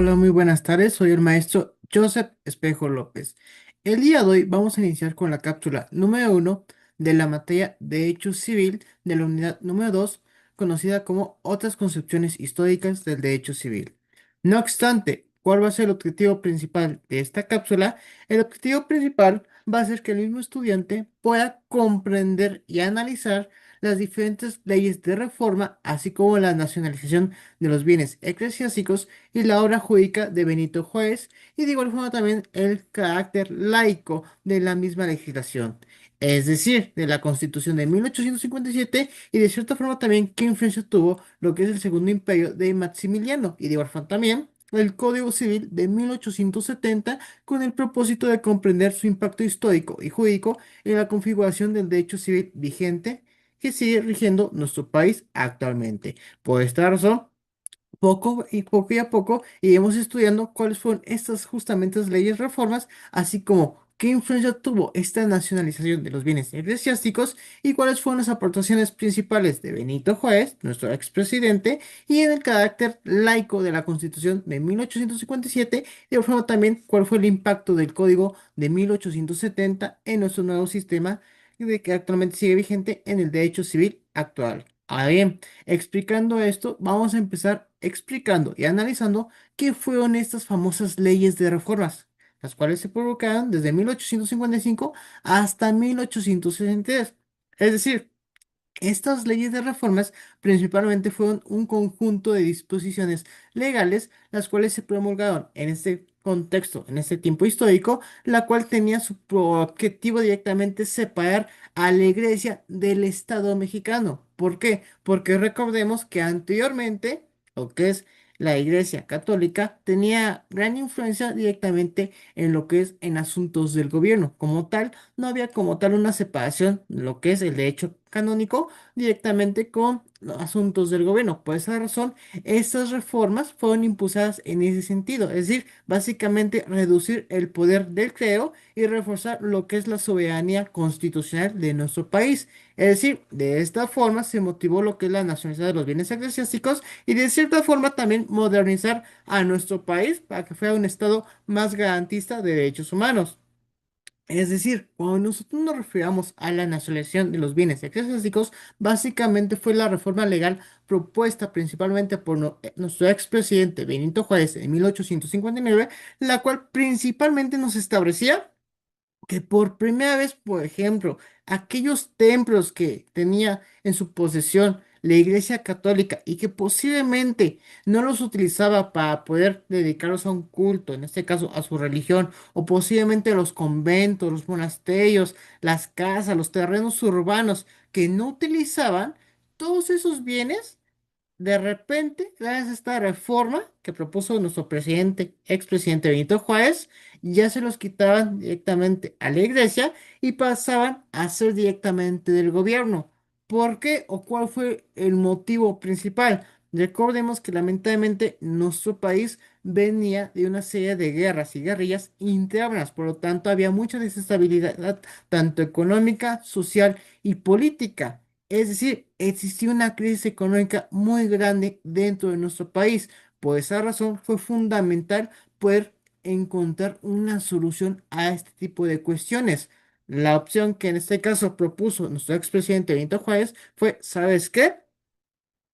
Hola, muy buenas tardes. Soy el maestro Joseph Espejo López. El día de hoy vamos a iniciar con la cápsula número uno de la materia Derecho Civil de la unidad número 2, conocida como Otras concepciones históricas del derecho civil. No obstante, ¿cuál va a ser el objetivo principal de esta cápsula? El objetivo principal va a ser que el mismo estudiante pueda comprender y analizar las diferentes leyes de reforma, así como la nacionalización de los bienes eclesiásticos y la obra jurídica de Benito Juárez, y de igual forma también el carácter laico de la misma legislación, es decir, de la Constitución de 1857 y de cierta forma también qué influencia tuvo lo que es el Segundo Imperio de Maximiliano, y de igual forma también el Código Civil de 1870 con el propósito de comprender su impacto histórico y jurídico en la configuración del derecho civil vigente que sigue rigiendo nuestro país actualmente. Por esta razón, poco y a poco iremos estudiando cuáles fueron estas justamente las leyes reformas, así como qué influencia tuvo esta nacionalización de los bienes eclesiásticos y cuáles fueron las aportaciones principales de Benito Juárez, nuestro expresidente, y en el carácter laico de la Constitución de 1857, y de forma también cuál fue el impacto del Código de 1870 en nuestro nuevo sistema de que actualmente sigue vigente en el derecho civil actual. Ahora bien, explicando esto, vamos a empezar explicando y analizando qué fueron estas famosas leyes de reformas, las cuales se provocaron desde 1855 hasta 1863. Es decir, estas leyes de reformas principalmente fueron un conjunto de disposiciones legales, las cuales se promulgaron en este contexto, en este tiempo histórico, la cual tenía su objetivo directamente separar a la Iglesia del Estado mexicano. ¿Por qué? Porque recordemos que anteriormente, lo que es la Iglesia Católica, tenía gran influencia directamente en lo que es en asuntos del gobierno. Como tal, no había como tal una separación, de lo que es el derecho canónico directamente con los asuntos del gobierno. Por esa razón, estas reformas fueron impulsadas en ese sentido, es decir, básicamente reducir el poder del clero y reforzar lo que es la soberanía constitucional de nuestro país. Es decir, de esta forma se motivó lo que es la nacionalización de los bienes eclesiásticos y de cierta forma también modernizar a nuestro país para que fuera un estado más garantista de derechos humanos. Es decir, cuando nosotros nos referamos a la nacionalización de los bienes eclesiásticos, básicamente fue la reforma legal propuesta principalmente por nuestro expresidente Benito Juárez en 1859, la cual principalmente nos establecía que por primera vez, por ejemplo, aquellos templos que tenía en su posesión la Iglesia Católica y que posiblemente no los utilizaba para poder dedicarlos a un culto, en este caso a su religión, o posiblemente los conventos, los monasterios, las casas, los terrenos urbanos que no utilizaban, todos esos bienes de repente, gracias a esta reforma que propuso nuestro presidente, expresidente Benito Juárez, ya se los quitaban directamente a la iglesia y pasaban a ser directamente del gobierno. ¿Por qué o cuál fue el motivo principal? Recordemos que lamentablemente nuestro país venía de una serie de guerras y guerrillas internas, por lo tanto había mucha desestabilidad tanto económica, social y política. Es decir, existía una crisis económica muy grande dentro de nuestro país. Por esa razón fue fundamental poder encontrar una solución a este tipo de cuestiones. La opción que en este caso propuso nuestro expresidente Benito Juárez fue, ¿sabes qué?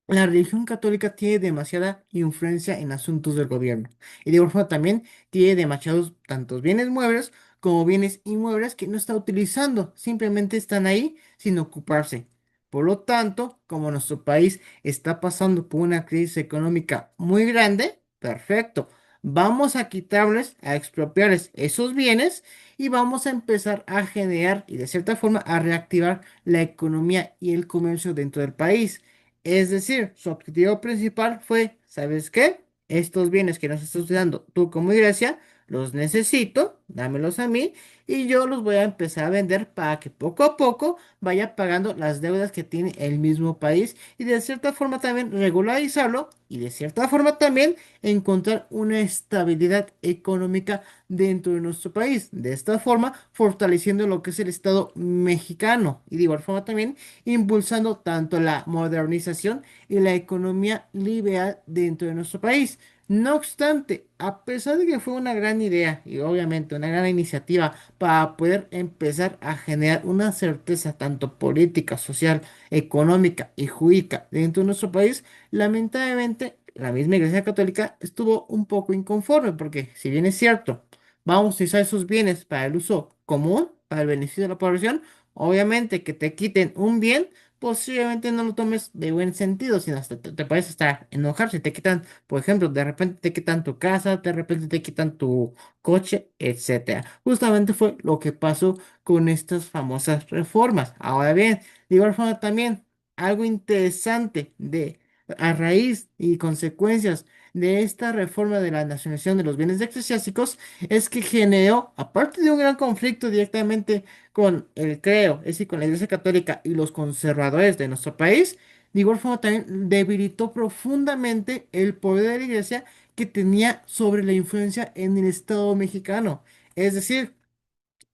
La religión católica tiene demasiada influencia en asuntos del gobierno y de igual forma también tiene demasiados tantos bienes muebles como bienes inmuebles que no está utilizando, simplemente están ahí sin ocuparse. Por lo tanto, como nuestro país está pasando por una crisis económica muy grande, perfecto, vamos a quitarles, a expropiarles esos bienes y vamos a empezar a generar y de cierta forma a reactivar la economía y el comercio dentro del país. Es decir, su objetivo principal fue, ¿sabes qué? Estos bienes que nos estás dando tú como iglesia, los necesito, dámelos a mí y yo los voy a empezar a vender para que poco a poco vaya pagando las deudas que tiene el mismo país y de cierta forma también regularizarlo y de cierta forma también encontrar una estabilidad económica dentro de nuestro país. De esta forma, fortaleciendo lo que es el Estado mexicano y de igual forma también impulsando tanto la modernización y la economía liberal dentro de nuestro país. No obstante, a pesar de que fue una gran idea y obviamente una gran iniciativa para poder empezar a generar una certeza tanto política, social, económica y jurídica dentro de nuestro país, lamentablemente la misma Iglesia Católica estuvo un poco inconforme porque si bien es cierto, vamos a utilizar esos bienes para el uso común, para el beneficio de la población, obviamente que te quiten un bien, posiblemente no lo tomes de buen sentido, sino hasta te puedes estar enojar si te quitan, por ejemplo, de repente te quitan tu casa, de repente te quitan tu coche, etcétera. Justamente fue lo que pasó con estas famosas reformas. Ahora bien, de igual forma también, algo interesante de a raíz y consecuencias de esta reforma de la nacionalización de los bienes eclesiásticos es que generó, aparte de un gran conflicto directamente con el creo, es decir, con la Iglesia Católica y los conservadores de nuestro país, de igual forma también debilitó profundamente el poder de la Iglesia que tenía sobre la influencia en el Estado mexicano. Es decir,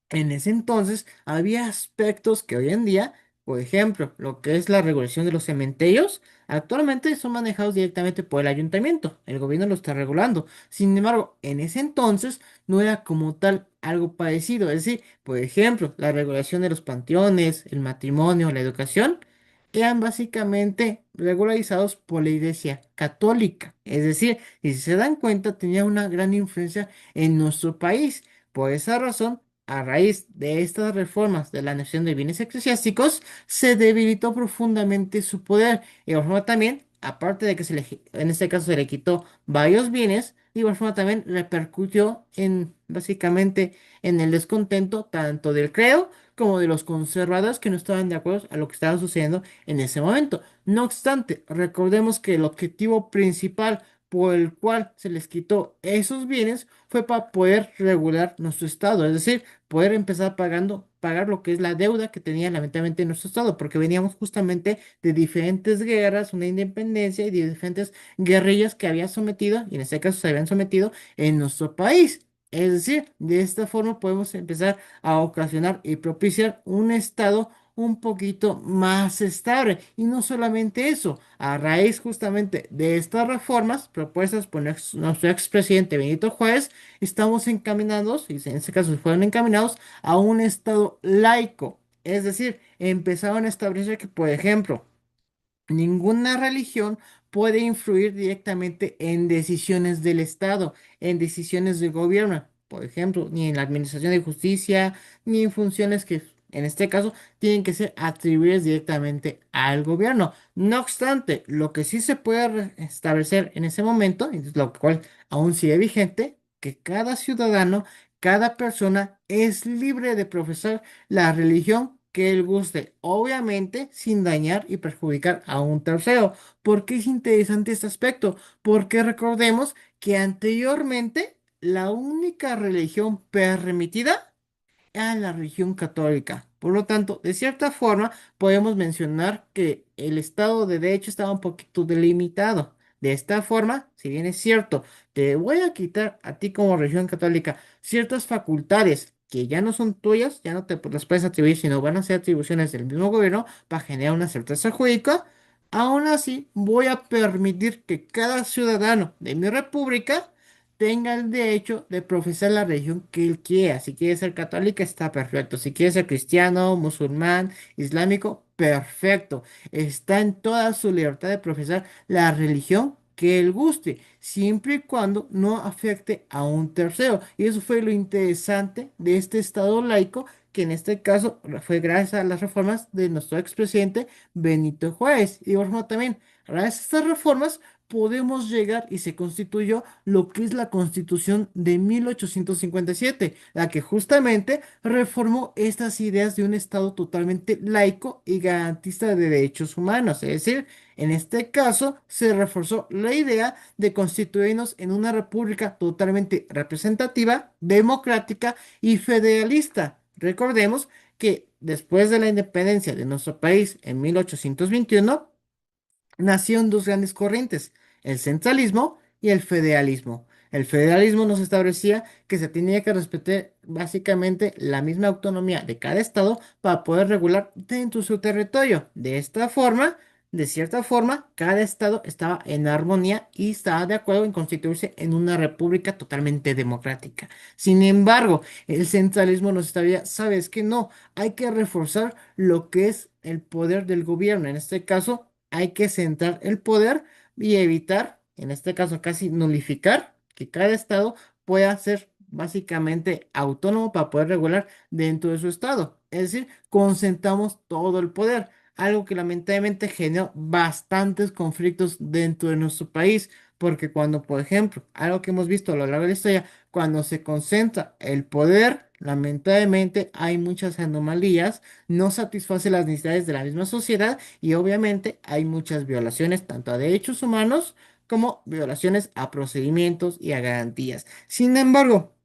en ese entonces había aspectos que hoy en día, por ejemplo, lo que es la regulación de los cementerios, actualmente son manejados directamente por el ayuntamiento. El gobierno lo está regulando. Sin embargo, en ese entonces no era como tal algo parecido. Es decir, por ejemplo, la regulación de los panteones, el matrimonio, la educación, eran básicamente regularizados por la Iglesia Católica. Es decir, y si se dan cuenta, tenía una gran influencia en nuestro país. Por esa razón, a raíz de estas reformas de la nación de bienes eclesiásticos, se debilitó profundamente su poder. Y de igual forma también, aparte de que en este caso se le quitó varios bienes, de igual forma también repercutió en básicamente en el descontento tanto del creo como de los conservadores que no estaban de acuerdo a lo que estaba sucediendo en ese momento. No obstante, recordemos que el objetivo principal por el cual se les quitó esos bienes fue para poder regular nuestro estado, es decir, poder empezar pagar lo que es la deuda que tenía lamentablemente nuestro estado, porque veníamos justamente de diferentes guerras, una independencia y de diferentes guerrillas que había sometido, y en este caso se habían sometido en nuestro país. Es decir, de esta forma podemos empezar a ocasionar y propiciar un estado un poquito más estable. Y no solamente eso, a raíz justamente de estas reformas propuestas por nuestro expresidente Benito Juárez, estamos encaminados, y en este caso fueron encaminados, a un estado laico. Es decir, empezaron a establecer que, por ejemplo, ninguna religión puede influir directamente en decisiones del Estado, en decisiones del gobierno, por ejemplo, ni en la administración de justicia, ni en funciones que, en este caso, tienen que ser atribuidas directamente al gobierno. No obstante, lo que sí se puede establecer en ese momento, y lo cual aún sigue vigente, que cada ciudadano, cada persona es libre de profesar la religión que él guste, obviamente sin dañar y perjudicar a un tercero. ¿Por qué es interesante este aspecto? Porque recordemos que anteriormente la única religión permitida a la religión católica. Por lo tanto, de cierta forma, podemos mencionar que el Estado de Derecho estaba un poquito delimitado. De esta forma, si bien es cierto, te voy a quitar a ti como religión católica ciertas facultades que ya no son tuyas, ya no te las puedes atribuir, sino van a ser atribuciones del mismo gobierno para generar una certeza jurídica. Aún así, voy a permitir que cada ciudadano de mi república tenga el derecho de profesar la religión que él quiera. Si quiere ser católica, está perfecto. Si quiere ser cristiano, musulmán, islámico, perfecto. Está en toda su libertad de profesar la religión que él guste, siempre y cuando no afecte a un tercero. Y eso fue lo interesante de este Estado laico, que en este caso fue gracias a las reformas de nuestro expresidente Benito Juárez. Y de igual forma también, gracias a estas reformas, podemos llegar y se constituyó lo que es la Constitución de 1857, la que justamente reformó estas ideas de un Estado totalmente laico y garantista de derechos humanos. Es decir, en este caso se reforzó la idea de constituirnos en una república totalmente representativa, democrática y federalista. Recordemos que después de la independencia de nuestro país en 1821, nacieron dos grandes corrientes, el centralismo y el federalismo. El federalismo nos establecía que se tenía que respetar básicamente la misma autonomía de cada estado para poder regular dentro de su territorio. De esta forma, de cierta forma, cada estado estaba en armonía y estaba de acuerdo en constituirse en una república totalmente democrática. Sin embargo, el centralismo nos establecía, sabes que no, hay que reforzar lo que es el poder del gobierno. En este caso, hay que centrar el poder y evitar, en este caso casi nulificar, que cada estado pueda ser básicamente autónomo para poder regular dentro de su estado. Es decir, concentramos todo el poder, algo que lamentablemente generó bastantes conflictos dentro de nuestro país, porque cuando, por ejemplo, algo que hemos visto a lo largo de la historia, cuando se concentra el poder, lamentablemente hay muchas anomalías, no satisface las necesidades de la misma sociedad y obviamente hay muchas violaciones tanto a derechos humanos como violaciones a procedimientos y a garantías. Sin embargo,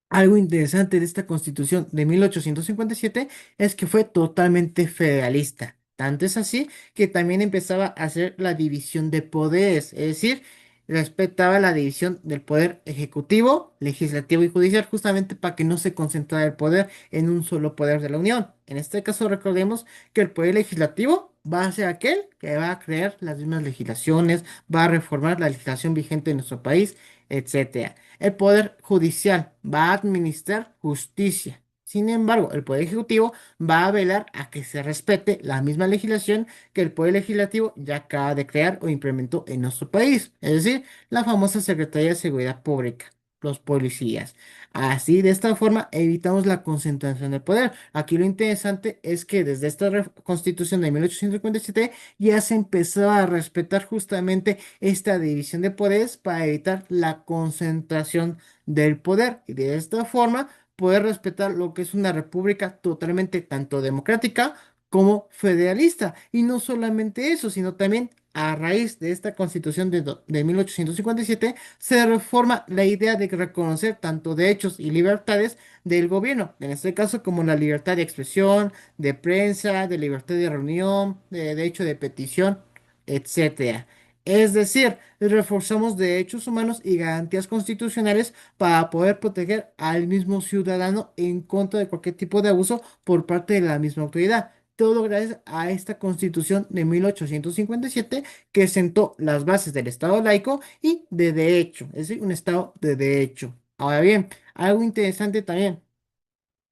algo interesante de esta Constitución de 1857 es que fue totalmente federalista. Tanto es así que también empezaba a hacer la división de poderes, es decir, respetaba la división del poder ejecutivo, legislativo y judicial, justamente para que no se concentrara el poder en un solo poder de la Unión. En este caso, recordemos que el poder legislativo va a ser aquel que va a crear las mismas legislaciones, va a reformar la legislación vigente en nuestro país, etcétera. El Poder Judicial va a administrar justicia. Sin embargo, el Poder Ejecutivo va a velar a que se respete la misma legislación que el Poder Legislativo ya acaba de crear o implementó en nuestro país, es decir, la famosa Secretaría de Seguridad Pública, los policías. Así, de esta forma, evitamos la concentración del poder. Aquí lo interesante es que desde esta Constitución de 1857 ya se empezó a respetar justamente esta división de poderes para evitar la concentración del poder y de esta forma poder respetar lo que es una república totalmente tanto democrática como federalista. Y no solamente eso, sino también a raíz de esta constitución de 1857 se reforma la idea de reconocer tanto derechos y libertades del gobierno, en este caso como la libertad de expresión, de prensa, de libertad de reunión, de derecho de petición, etcétera. Es decir, reforzamos derechos humanos y garantías constitucionales para poder proteger al mismo ciudadano en contra de cualquier tipo de abuso por parte de la misma autoridad. Todo gracias a esta Constitución de 1857 que sentó las bases del Estado laico y de derecho, es decir, un Estado de derecho. Ahora bien, algo interesante también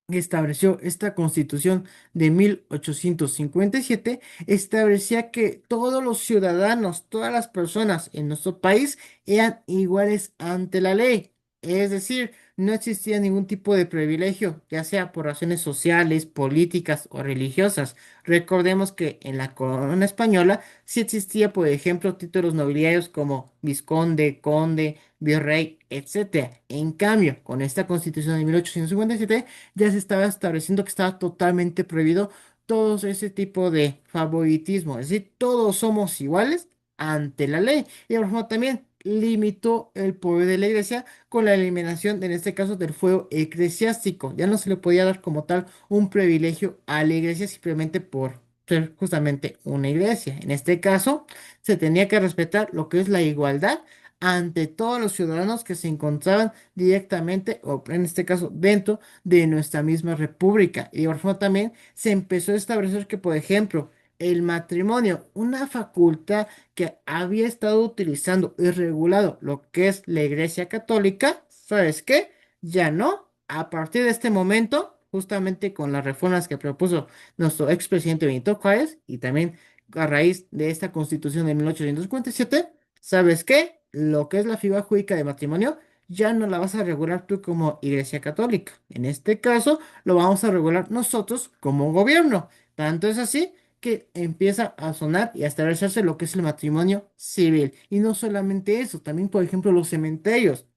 que estableció esta Constitución de 1857 establecía que todos los ciudadanos, todas las personas en nuestro país eran iguales ante la ley. Es decir, no existía ningún tipo de privilegio, ya sea por razones sociales, políticas o religiosas. Recordemos que en la corona española sí existía, por ejemplo, títulos nobiliarios como vizconde, conde, virrey, etcétera. En cambio, con esta Constitución de 1857 ya se estaba estableciendo que estaba totalmente prohibido todo ese tipo de favoritismo, es decir, todos somos iguales ante la ley. Y por ejemplo, también limitó el poder de la iglesia con la eliminación, en este caso, del fuero eclesiástico. Ya no se le podía dar como tal un privilegio a la iglesia simplemente por ser justamente una iglesia. En este caso, se tenía que respetar lo que es la igualdad ante todos los ciudadanos que se encontraban directamente, o en este caso, dentro de nuestra misma república. Y por ejemplo, también se empezó a establecer que, por ejemplo, el matrimonio, una facultad que había estado utilizando y regulado lo que es la Iglesia Católica, ¿sabes qué? Ya no. A partir de este momento, justamente con las reformas que propuso nuestro expresidente Benito Juárez y también a raíz de esta Constitución de 1857, ¿sabes qué? Lo que es la figura jurídica de matrimonio ya no la vas a regular tú como Iglesia Católica. En este caso, lo vamos a regular nosotros como gobierno. Tanto es así que empieza a sonar y a establecerse lo que es el matrimonio civil. Y no solamente eso, también, por ejemplo, los cementerios.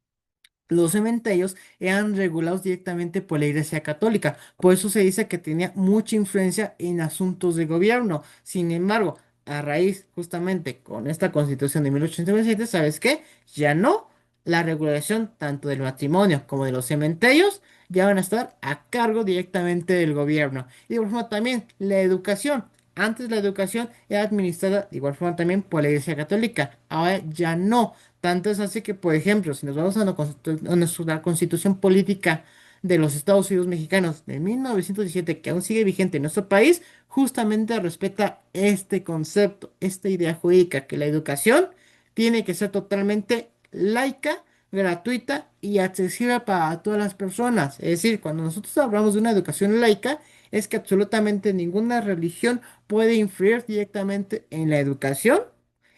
Los cementerios eran regulados directamente por la Iglesia Católica, por eso se dice que tenía mucha influencia en asuntos de gobierno. Sin embargo, a raíz justamente con esta Constitución de 1827, ¿sabes qué? Ya no, la regulación tanto del matrimonio como de los cementerios ya van a estar a cargo directamente del gobierno. Y de igual forma también la educación. Antes la educación era administrada de igual forma también por la Iglesia Católica, ahora ya no. Tanto es así que, por ejemplo, si nos vamos a, a nuestra constitución política de los Estados Unidos mexicanos de 1917, que aún sigue vigente en nuestro país, justamente respeta este concepto, esta idea jurídica, que la educación tiene que ser totalmente laica, gratuita y accesible para todas las personas. Es decir, cuando nosotros hablamos de una educación laica, es que absolutamente ninguna religión puede influir directamente en la educación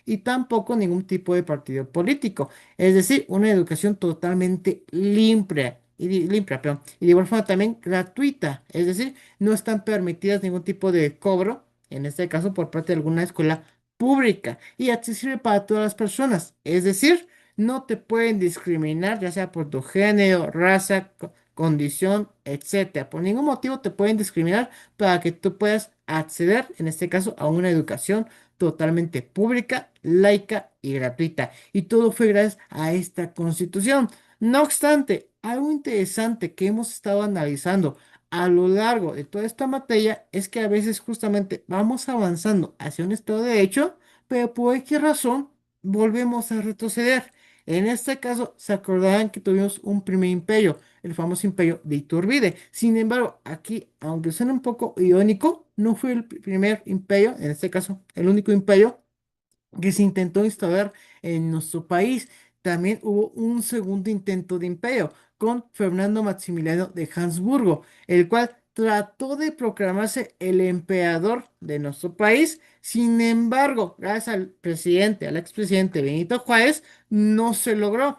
y tampoco ningún tipo de partido político. Es decir, una educación totalmente limpia. Limpia, perdón, y de igual forma también gratuita, es decir, no están permitidas ningún tipo de cobro, en este caso por parte de alguna escuela pública y accesible para todas las personas, es decir, no te pueden discriminar, ya sea por tu género, raza, condición, etcétera. Por ningún motivo te pueden discriminar para que tú puedas acceder, en este caso, a una educación totalmente pública, laica y gratuita. Y todo fue gracias a esta constitución. No obstante, algo interesante que hemos estado analizando a lo largo de toda esta materia es que a veces justamente vamos avanzando hacia un estado de derecho, pero por qué razón volvemos a retroceder. En este caso, se acordarán que tuvimos un primer imperio, el famoso imperio de Iturbide. Sin embargo, aquí, aunque suene un poco irónico, no fue el primer imperio, en este caso, el único imperio que se intentó instaurar en nuestro país. También hubo un segundo intento de imperio con Fernando Maximiliano de Habsburgo, el cual trató de proclamarse el emperador de nuestro país. Sin embargo, gracias al presidente, al expresidente Benito Juárez, no se logró.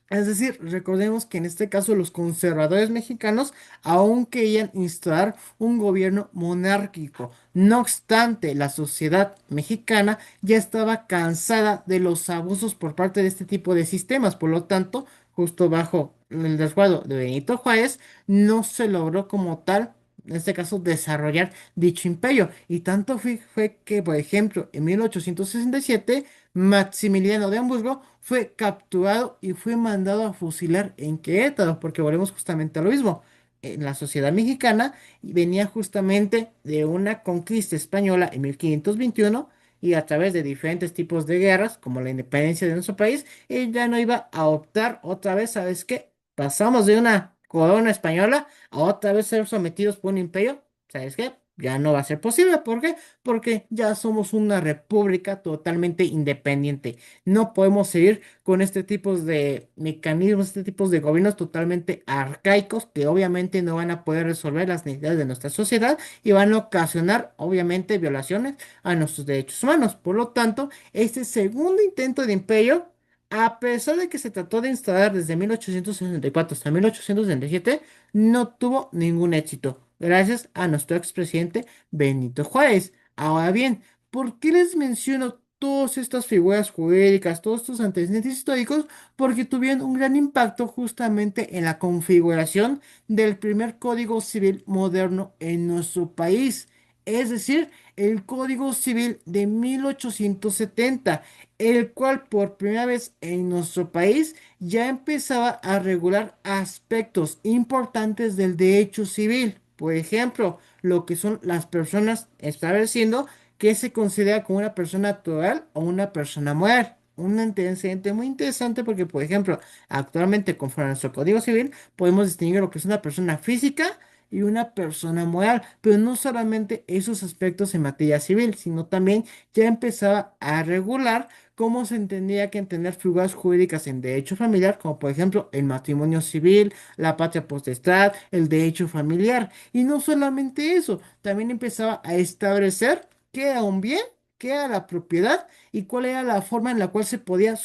Es decir, recordemos que en este caso los conservadores mexicanos aún querían instaurar un gobierno monárquico. No obstante, la sociedad mexicana ya estaba cansada de los abusos por parte de este tipo de sistemas. Por lo tanto, justo bajo el resguardo de Benito Juárez, no se logró como tal, en este caso, desarrollar dicho imperio. Y tanto fue que, por ejemplo, en 1867, Maximiliano de Hamburgo fue capturado y fue mandado a fusilar en Querétaro, porque volvemos justamente a lo mismo. En la sociedad mexicana venía justamente de una conquista española en 1521 y a través de diferentes tipos de guerras, como la independencia de nuestro país, él ya no iba a optar otra vez, ¿sabes qué? Pasamos de una corona española a otra vez ser sometidos por un imperio, ¿sabes qué? Ya no va a ser posible. ¿Por qué? Porque ya somos una república totalmente independiente. No podemos seguir con este tipo de mecanismos, este tipo de gobiernos totalmente arcaicos que obviamente no van a poder resolver las necesidades de nuestra sociedad y van a ocasionar obviamente violaciones a nuestros derechos humanos. Por lo tanto, este segundo intento de imperio, a pesar de que se trató de instalar desde 1864 hasta 1867, no tuvo ningún éxito, gracias a nuestro expresidente Benito Juárez. Ahora bien, ¿por qué les menciono todas estas figuras jurídicas, todos estos antecedentes históricos? Porque tuvieron un gran impacto justamente en la configuración del primer código civil moderno en nuestro país, es decir, el Código Civil de 1870, el cual por primera vez en nuestro país ya empezaba a regular aspectos importantes del derecho civil. Por ejemplo, lo que son las personas, estableciendo que se considera como una persona natural o una persona moral. Un antecedente muy interesante porque, por ejemplo, actualmente conforme a nuestro Código Civil, podemos distinguir lo que es una persona física y una persona moral, pero no solamente esos aspectos en materia civil, sino también ya empezaba a regular cómo se entendía que entender figuras jurídicas en derecho familiar, como por ejemplo el matrimonio civil, la patria potestad, el derecho familiar. Y no solamente eso, también empezaba a establecer qué era un bien, qué era la propiedad y cuál era la forma en la cual se podía,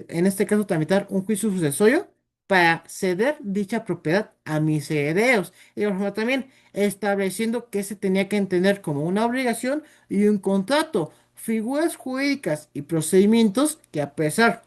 en este caso, tramitar un juicio sucesorio para ceder dicha propiedad a mis herederos. Y de igual forma también estableciendo que se tenía que entender como una obligación y un contrato, figuras jurídicas y procedimientos que a pesar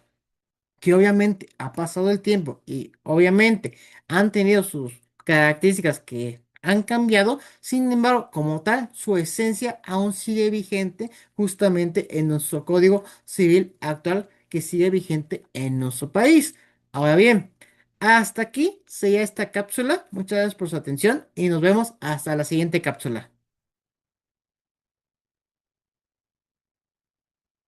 que obviamente ha pasado el tiempo y obviamente han tenido sus características que han cambiado, sin embargo, como tal, su esencia aún sigue vigente justamente en nuestro Código Civil actual que sigue vigente en nuestro país. Ahora bien, hasta aquí sería esta cápsula. Muchas gracias por su atención y nos vemos hasta la siguiente cápsula.